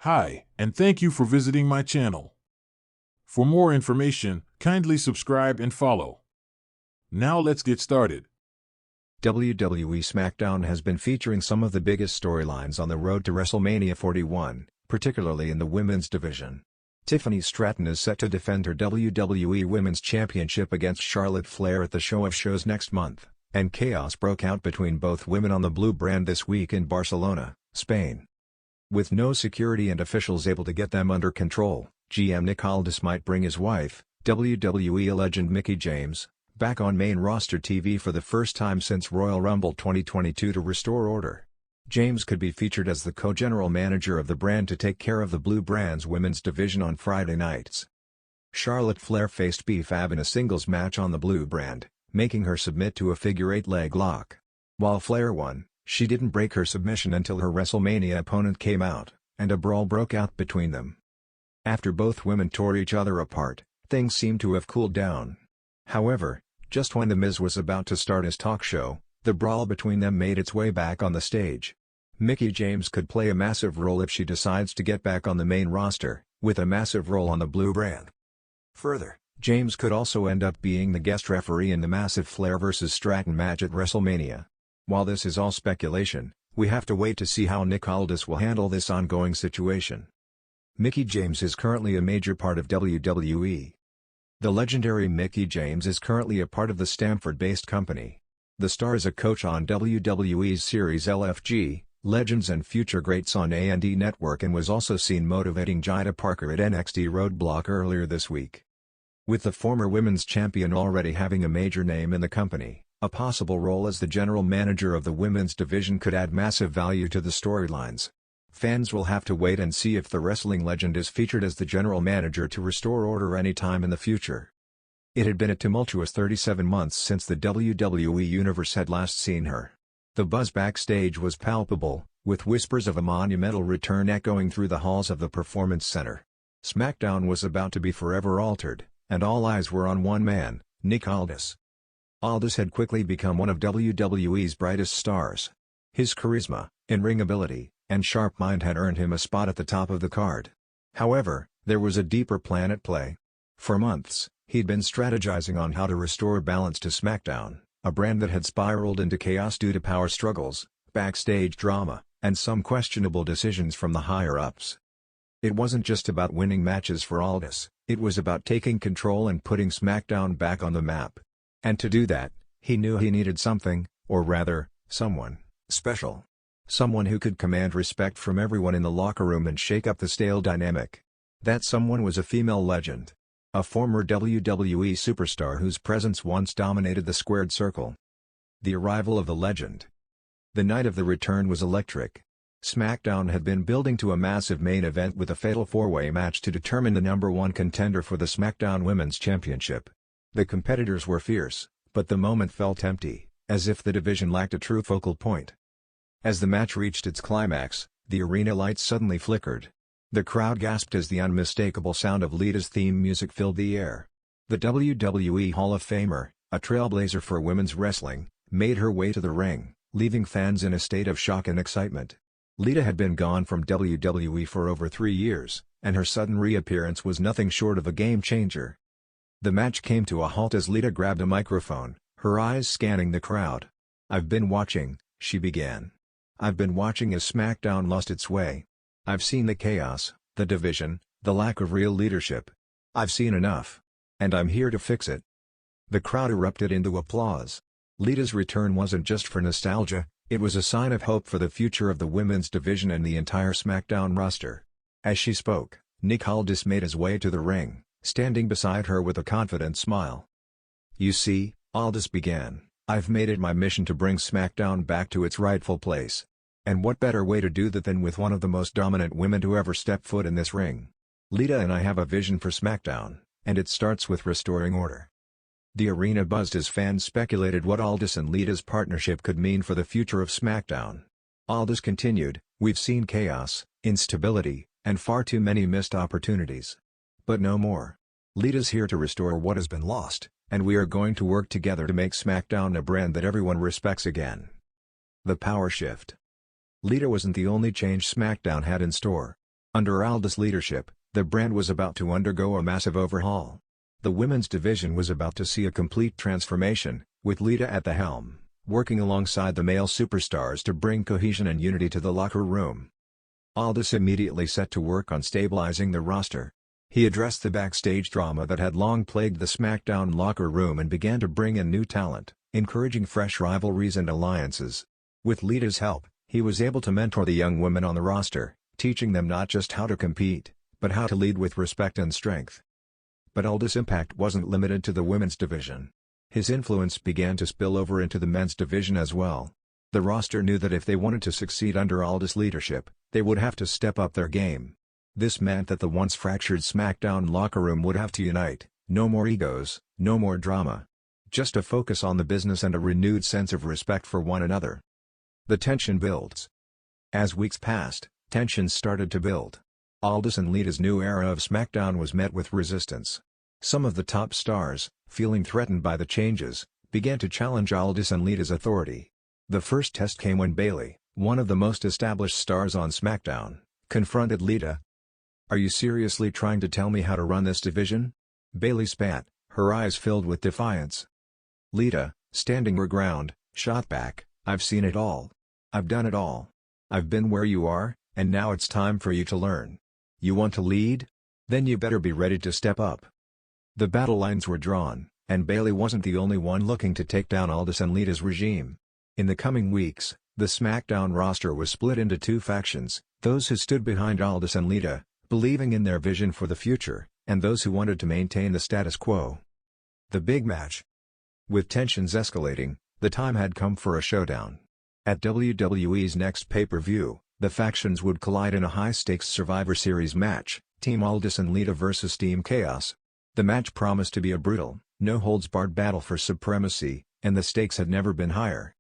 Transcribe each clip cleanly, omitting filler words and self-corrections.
Hi, and thank you for visiting my channel. For more information, kindly subscribe and follow. Now let's get started. WWE SmackDown has been featuring some of the biggest storylines on the road to WrestleMania 41, particularly in the women's division. Tiffany Stratton is set to defend her WWE Women's Championship against Charlotte Flair at the Show of Shows next month, and chaos broke out between both women on the blue brand this week in Barcelona, Spain. With no security and officials able to get them under control, GM Nick Aldis might bring his wife, WWE legend Mickie James, back on main roster TV for the first time since Royal Rumble 2022 to restore order. James could be featured as the co-general manager of the brand to take care of the Blue Brand's women's division on Friday nights. Charlotte Flair faced B-Fab in a singles match on the Blue Brand, making her submit to a figure-8 leg lock. While Flair won, she didn't break her submission until her WrestleMania opponent came out, and a brawl broke out between them. After both women tore each other apart, things seemed to have cooled down. However, just when The Miz was about to start his talk show, the brawl between them made its way back on the stage. Mickie James could play a massive role if she decides to get back on the main roster, with a massive role on the Blue Brand. Further, James could also end up being the guest referee in the massive Flair vs. Stratton match at WrestleMania. While this is all speculation, we have to wait to see how Nick Aldis will handle this ongoing situation. Mickie James is currently a major part of WWE. The legendary Mickie James is currently a part of the Stamford-based company. The star is a coach on WWE's series LFG, Legends and Future Greats on A&E Network, and was also seen motivating Jada Parker at NXT Roadblock earlier this week. With the former women's champion already having a major name in the company, a possible role as the general manager of the women's division could add massive value to the storylines. Fans will have to wait and see if the wrestling legend is featured as the general manager to restore order anytime in the future. It had been a tumultuous 37 months since the WWE Universe had last seen her. The buzz backstage was palpable, with whispers of a monumental return echoing through the halls of the Performance Center. SmackDown was about to be forever altered, and all eyes were on one man, Nick Aldis. Aldis had quickly become one of WWE's brightest stars. His charisma, in-ring ability, and sharp mind had earned him a spot at the top of the card. However, there was a deeper plan at play. For months, he'd been strategizing on how to restore balance to SmackDown, a brand that had spiraled into chaos due to power struggles, backstage drama, and some questionable decisions from the higher-ups. It wasn't just about winning matches for Aldis, it was about taking control and putting SmackDown back on the map. And to do that, he knew he needed something, or rather, someone, special. Someone who could command respect from everyone in the locker room and shake up the stale dynamic. That someone was a female legend. A former WWE superstar whose presence once dominated the squared circle. The arrival of the legend. The night of the return was electric. SmackDown had been building to a massive main event with a fatal four-way match to determine the #1 contender for the SmackDown Women's Championship. The competitors were fierce, but the moment felt empty, as if the division lacked a true focal point. As the match reached its climax, the arena lights suddenly flickered. The crowd gasped as the unmistakable sound of Lita's theme music filled the air. The WWE Hall of Famer, a trailblazer for women's wrestling, made her way to the ring, leaving fans in a state of shock and excitement. Lita had been gone from WWE for over 3 years, and her sudden reappearance was nothing short of a game-changer. The match came to a halt as Lita grabbed a microphone, her eyes scanning the crowd. "I've been watching," she began. "I've been watching as SmackDown lost its way. I've seen the chaos, the division, the lack of real leadership. I've seen enough. And I'm here to fix it." The crowd erupted into applause. Lita's return wasn't just for nostalgia, it was a sign of hope for the future of the women's division and the entire SmackDown roster. As she spoke, Nick Aldis made his way to the ring, standing beside her with a confident smile. "You see," Aldis began, "I've made it my mission to bring SmackDown back to its rightful place. And what better way to do that than with one of the most dominant women to ever step foot in this ring? Lita and I have a vision for SmackDown, and it starts with restoring order." The arena buzzed as fans speculated what Aldis and Lita's partnership could mean for the future of SmackDown. Aldis continued, "We've seen chaos, instability, and far too many missed opportunities. But no more. Lita's here to restore what has been lost, and we are going to work together to make SmackDown a brand that everyone respects again." The power shift. Lita wasn't the only change SmackDown had in store. Under Aldis' leadership, the brand was about to undergo a massive overhaul. The women's division was about to see a complete transformation, with Lita at the helm, working alongside the male superstars to bring cohesion and unity to the locker room. Aldis immediately set to work on stabilizing the roster. He addressed the backstage drama that had long plagued the SmackDown locker room and began to bring in new talent, encouraging fresh rivalries and alliances. With Lita's help, he was able to mentor the young women on the roster, teaching them not just how to compete, but how to lead with respect and strength. But Aldis' impact wasn't limited to the women's division. His influence began to spill over into the men's division as well. The roster knew that if they wanted to succeed under Aldis' leadership, they would have to step up their game. This meant that the once fractured SmackDown locker room would have to unite, no more egos, no more drama. Just a focus on the business and a renewed sense of respect for one another. The tension builds. As weeks passed, tensions started to build. Aldis and Lita's new era of SmackDown was met with resistance. Some of the top stars, feeling threatened by the changes, began to challenge Aldis and Lita's authority. The first test came when Bayley, one of the most established stars on SmackDown, confronted Lita. "Are you seriously trying to tell me how to run this division?" Bayley spat, her eyes filled with defiance. Lita, standing her ground, shot back, "I've seen it all. I've done it all. I've been where you are, and now it's time for you to learn. You want to lead? Then you better be ready to step up." The battle lines were drawn, and Bayley wasn't the only one looking to take down Aldis and Lita's regime. In the coming weeks, the SmackDown roster was split into two factions, those who stood behind Aldis and Lita, believing in their vision for the future, and those who wanted to maintain the status quo. The big match. With tensions escalating, the time had come for a showdown. At WWE's next pay-per-view, the factions would collide in a high-stakes Survivor Series match, Team Aldis and Lita vs Team Chaos. The match promised to be a brutal, no-holds-barred battle for supremacy, and the stakes had never been higher.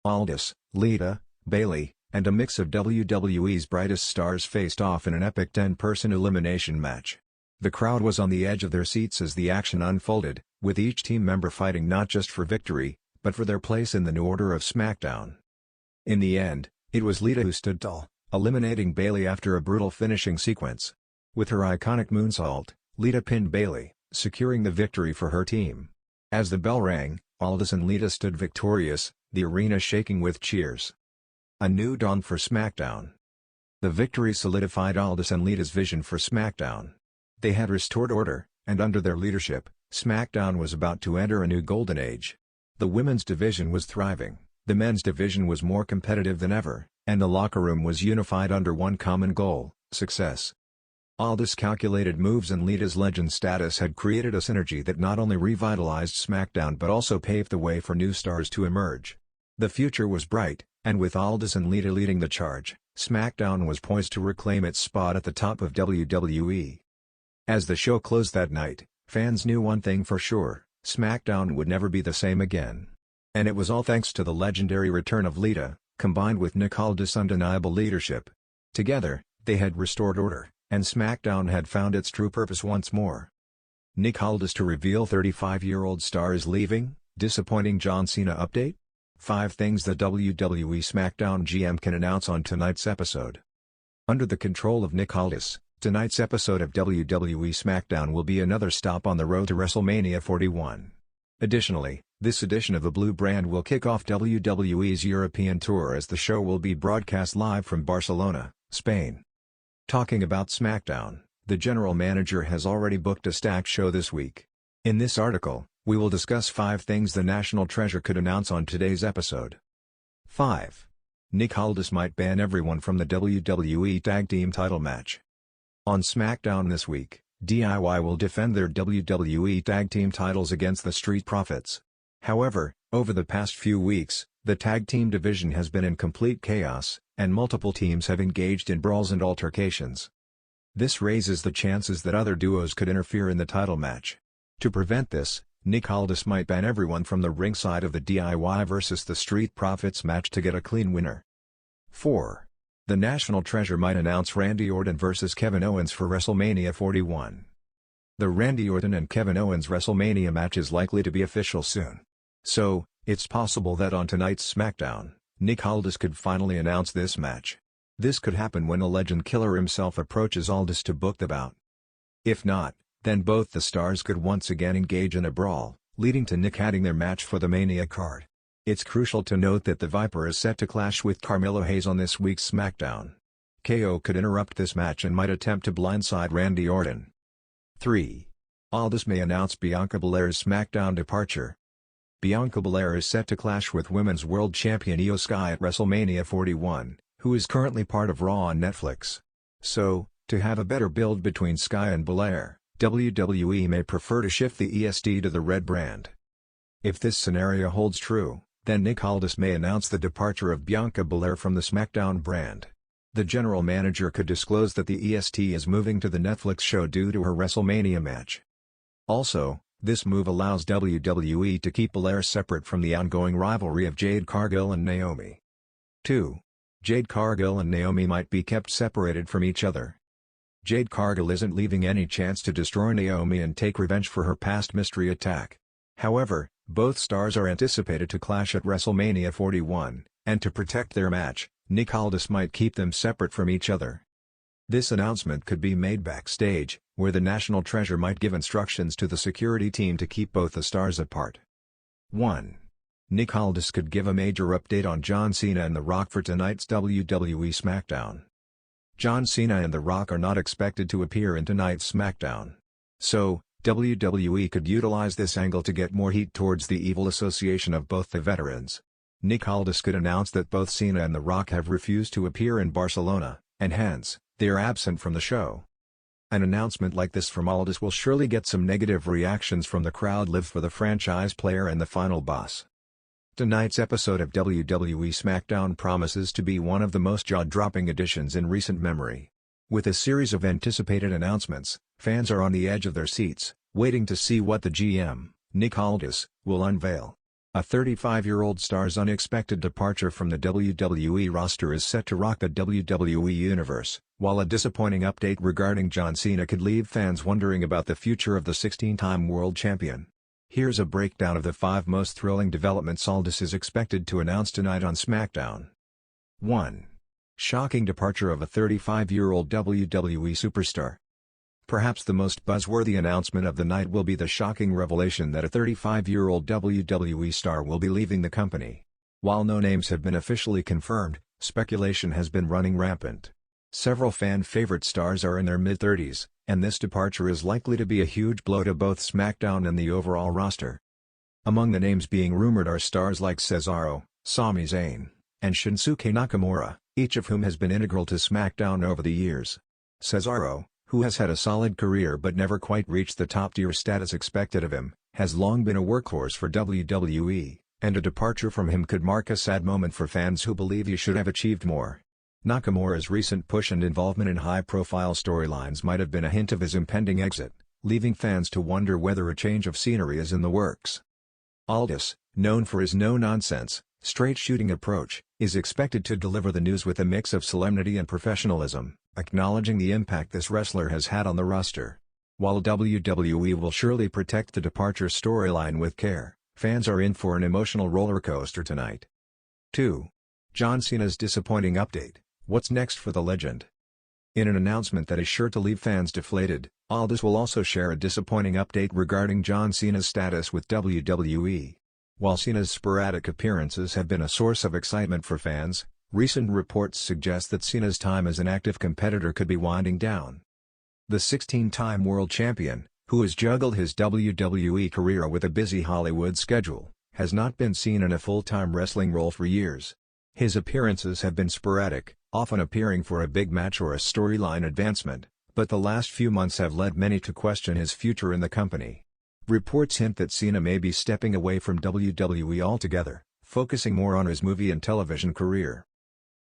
Aldis, Lita, Bayley, and a mix of WWE's brightest stars faced off in an epic 10-person elimination match. The crowd was on the edge of their seats as the action unfolded, with each team member fighting not just for victory, but for their place in the new order of SmackDown. In the end, it was Lita who stood tall, eliminating Bayley after a brutal finishing sequence. With her iconic moonsault, Lita pinned Bayley, securing the victory for her team. As the bell rang, Aldis and Lita stood victorious, the arena shaking with cheers. A new dawn for SmackDown. The victory solidified Aldis and Lita's vision for SmackDown. They had restored order, and under their leadership, SmackDown was about to enter a new golden age. The women's division was thriving, the men's division was more competitive than ever, and the locker room was unified under one common goal: success. Aldis' calculated moves and Lita's legend status had created a synergy that not only revitalized SmackDown but also paved the way for new stars to emerge. The future was bright, and with Aldis and Lita leading the charge, SmackDown was poised to reclaim its spot at the top of WWE. As the show closed that night, fans knew one thing for sure: SmackDown would never be the same again. And it was all thanks to the legendary return of Lita, combined with Nick Aldis' undeniable leadership. Together, they had restored order, and SmackDown had found its true purpose once more. Nick Aldis to reveal 35-year-old star is leaving, disappointing John Cena update? 5 things the WWE SmackDown GM can announce on tonight's episode. Under the control of Nick Aldis, tonight's episode of WWE SmackDown will be another stop on the road to WrestleMania 41. Additionally, this edition of the Blue Brand will kick off WWE's European tour as the show will be broadcast live from Barcelona, Spain. Talking about SmackDown, the general manager has already booked a stacked show this week. In this article, we will discuss 5 things the National Treasure could announce on today's episode. 5. Nick Aldis might ban everyone from the WWE Tag Team title match. On SmackDown this week, DIY will defend their WWE Tag Team titles against the Street Profits. However, over the past few weeks, the tag team division has been in complete chaos, and multiple teams have engaged in brawls and altercations. This raises the chances that other duos could interfere in the title match. To prevent this, Nick Aldis might ban everyone from the ringside of the DIY vs the Street Profits match to get a clean winner. 4. The National Treasure might announce Randy Orton vs Kevin Owens for WrestleMania 41. The Randy Orton and Kevin Owens WrestleMania match is likely to be official soon. So, it's possible that on tonight's SmackDown, Nick Aldis could finally announce this match. This could happen when the Legend Killer himself approaches Aldis to book the bout. If not, then both the stars could once again engage in a brawl, leading to Nick adding their match for the Mania card. It's crucial to note that the Viper is set to clash with Carmelo Hayes on this week's SmackDown. KO could interrupt this match and might attempt to blindside Randy Orton. 3. Aldis may announce Bianca Belair's SmackDown departure. Bianca Belair is set to clash with Women's World Champion Io Sky at WrestleMania 41, who is currently part of Raw on Netflix. So, to have a better build between Sky and Belair, WWE may prefer to shift the EST to the red brand. If this scenario holds true, then Nick Aldis may announce the departure of Bianca Belair from the SmackDown brand. The general manager could disclose that the EST is moving to the Netflix show due to her WrestleMania match. Also, this move allows WWE to keep Belair separate from the ongoing rivalry of Jade Cargill and Naomi. 2. Jade Cargill and Naomi might be kept separated from each other. Jade Cargill isn't leaving any chance to destroy Naomi and take revenge for her past mystery attack. However, both stars are anticipated to clash at WrestleMania 41, and to protect their match, Nick Aldis might keep them separate from each other. This announcement could be made backstage, where the National Treasure might give instructions to the security team to keep both the stars apart. 1. Nick Aldis could give a major update on John Cena and The Rock for tonight's WWE SmackDown. John Cena and The Rock are not expected to appear in tonight's SmackDown. So, WWE could utilize this angle to get more heat towards the evil association of both the veterans. Nick Aldis could announce that both Cena and The Rock have refused to appear in Barcelona, and hence, they are absent from the show. An announcement like this from Aldis will surely get some negative reactions from the crowd live for the franchise player and the final boss. Tonight's episode of WWE SmackDown promises to be one of the most jaw-dropping additions in recent memory. With a series of anticipated announcements, fans are on the edge of their seats, waiting to see what the GM, Nick Aldis, will unveil. A 35-year-old star's unexpected departure from the WWE roster is set to rock the WWE Universe, while a disappointing update regarding John Cena could leave fans wondering about the future of the 16-time world champion. Here's a breakdown of the 5 most thrilling developments Aldis is expected to announce tonight on SmackDown. 1. Shocking departure of a 35-year-old WWE superstar. Perhaps the most buzzworthy announcement of the night will be the shocking revelation that a 35-year-old WWE star will be leaving the company. While no names have been officially confirmed, speculation has been running rampant. Several fan-favorite stars are in their mid-30s, and this departure is likely to be a huge blow to both SmackDown and the overall roster. Among the names being rumored are stars like Cesaro, Sami Zayn, and Shinsuke Nakamura, each of whom has been integral to SmackDown over the years. Cesaro, who has had a solid career but never quite reached the top-tier status expected of him, has long been a workhorse for WWE, and a departure from him could mark a sad moment for fans who believe he should have achieved more. Nakamura's recent push and involvement in high-profile storylines might have been a hint of his impending exit, leaving fans to wonder whether a change of scenery is in the works. Aldis, known for his no-nonsense, straight-shooting approach, is expected to deliver the news with a mix of solemnity and professionalism, acknowledging the impact this wrestler has had on the roster. While WWE will surely protect the departure storyline with care, fans are in for an emotional rollercoaster tonight. 2. John Cena's disappointing update. What's next for the legend? In an announcement that is sure to leave fans deflated, Aldis will also share a disappointing update regarding John Cena's status with WWE. While Cena's sporadic appearances have been a source of excitement for fans, recent reports suggest that Cena's time as an active competitor could be winding down. The 16-time world champion, who has juggled his WWE career with a busy Hollywood schedule, has not been seen in a full-time wrestling role for years. His appearances have been sporadic, often appearing for a big match or a storyline advancement, but the last few months have led many to question his future in the company. Reports hint that Cena may be stepping away from WWE altogether, focusing more on his movie and television career.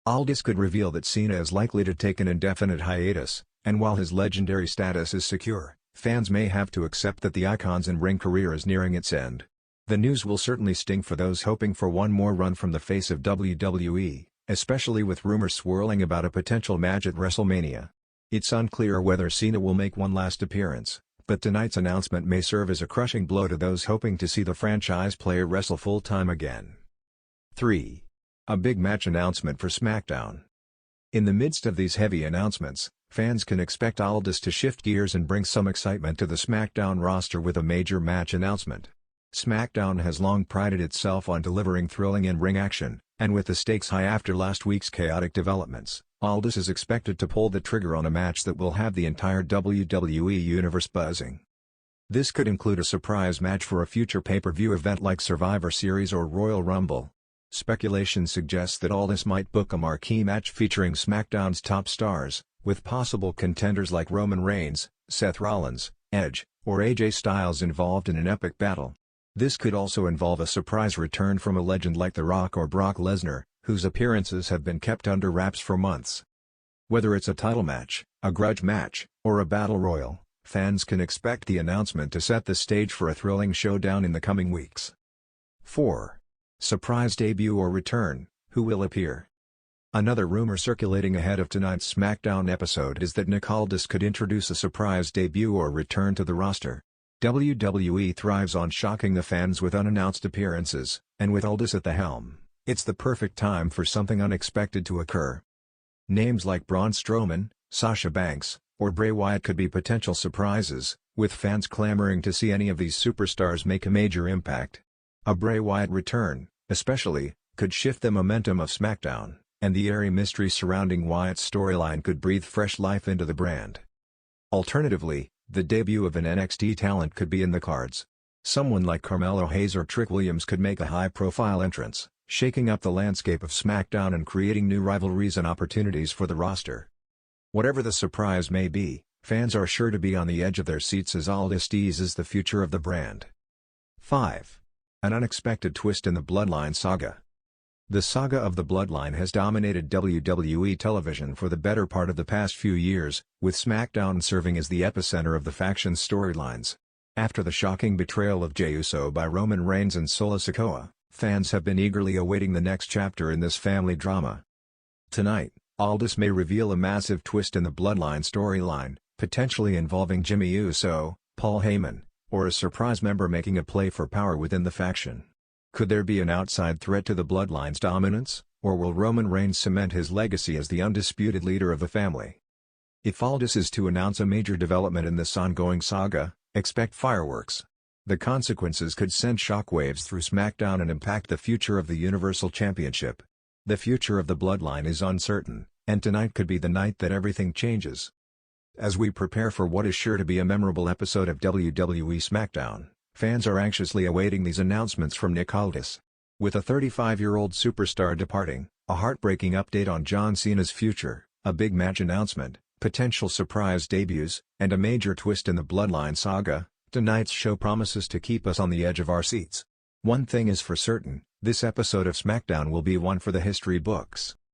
Aldis could reveal that Cena is likely to take an indefinite hiatus, and while his legendary status is secure, fans may have to accept that the icon's in-ring career is nearing its end. The news will certainly sting for those hoping for one more run from the face of WWE, especially with rumors swirling about a potential match at WrestleMania. It's unclear whether Cena will make one last appearance, but tonight's announcement may serve as a crushing blow to those hoping to see the franchise player wrestle full-time again. 3. A big match announcement for SmackDown. In the midst of these heavy announcements, fans can expect Aldis to shift gears and bring some excitement to the SmackDown roster with a major match announcement. SmackDown has long prided itself on delivering thrilling in-ring action, and with the stakes high after last week's chaotic developments, Aldis is expected to pull the trigger on a match that will have the entire WWE Universe buzzing. This could include a surprise match for a future pay-per-view event like Survivor Series or Royal Rumble. Speculation suggests that Aldis might book a marquee match featuring SmackDown's top stars, with possible contenders like Roman Reigns, Seth Rollins, Edge, or AJ Styles involved in an epic battle. This could also involve a surprise return from a legend like The Rock or Brock Lesnar, whose appearances have been kept under wraps for months. Whether it's a title match, a grudge match, or a battle royal, fans can expect the announcement to set the stage for a thrilling showdown in the coming weeks. 4. Surprise debut or return, who will appear? Another rumor circulating ahead of tonight's SmackDown episode is that Aldis could introduce a surprise debut or return to the roster. WWE thrives on shocking the fans with unannounced appearances, and with Aldis at the helm, it's the perfect time for something unexpected to occur. Names like Braun Strowman, Sasha Banks, or Bray Wyatt could be potential surprises, with fans clamoring to see any of these superstars make a major impact. A Bray Wyatt return, especially, could shift the momentum of SmackDown, and the airy mystery surrounding Wyatt's storyline could breathe fresh life into the brand. Alternatively, the debut of an NXT talent could be in the cards. Someone like Carmelo Hayes or Trick Williams could make a high-profile entrance, shaking up the landscape of SmackDown and creating new rivalries and opportunities for the roster. Whatever the surprise may be, fans are sure to be on the edge of their seats as Aldis teases the future of the brand. 5. An unexpected twist in the Bloodline saga. The saga of the Bloodline has dominated WWE television for the better part of the past few years, with SmackDown serving as the epicenter of the faction's storylines. After the shocking betrayal of Jey Uso by Roman Reigns and Solo Sikoa, fans have been eagerly awaiting the next chapter in this family drama. Tonight, Aldis may reveal a massive twist in the Bloodline storyline, potentially involving Jimmy Uso, Paul Heyman, or a surprise member making a play for power within the faction. Could there be an outside threat to the Bloodline's dominance, or will Roman Reigns cement his legacy as the undisputed leader of the family? If Aldis is to announce a major development in this ongoing saga, expect fireworks. The consequences could send shockwaves through SmackDown and impact the future of the Universal Championship. The future of the Bloodline is uncertain, and tonight could be the night that everything changes. As we prepare for what is sure to be a memorable episode of WWE SmackDown, fans are anxiously awaiting these announcements from Aldis. With a 35-year-old superstar departing, a heartbreaking update on John Cena's future, a big match announcement, potential surprise debuts, and a major twist in the Bloodline saga, tonight's show promises to keep us on the edge of our seats. One thing is for certain, this episode of SmackDown will be one for the history books.